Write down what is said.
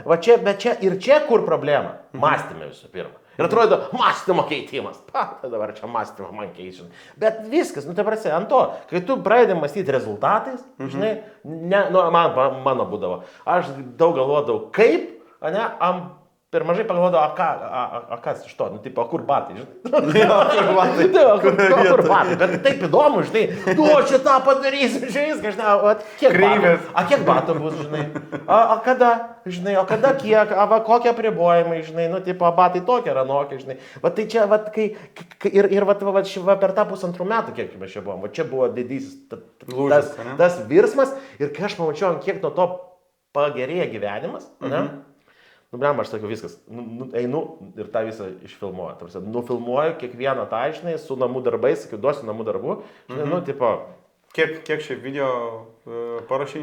Va čia, bet čia ir čia kur problema? Mąstymė visų pirma. Ir atrodo, mąstymo keitimas. Tai dabar čia mąstymo man keičiam. Bet viskas, nu tai prasė, ant to, kai tu pradedi mąstyti rezultatais, žinai, mano būdavo, aš daug galvodavau, kaip, ne, per mažai pagalvodavau, kas iš to, nu, tipo, kur batai, žinai. Kur batai, bet taip įdomu, žinai, čia tą padarysim, žinai, žinai, kiek batų bus, žinai, kada, žinai, kada kiek, kokie apribojimai, žinai, nu, tipo, batai tokie ar anokie, žinai. Va tai čia, va, kai, ir va, per tą 1,5 metų, kiek mes čia buvom, va čia buvo didysis tas virsmas ir kai aš pamačiau, kiek nuo to pagerėja gyvenimas, ne? Nu, blem, aš sakiau, viskas, einu ir tą visą išfilmuoju. Nufilmuoju kiekvieną tą, žinai, su namų darbais, sakiau, duosiu namų darbų, žinai, nu, tipo... Kiek šiaip video parašai?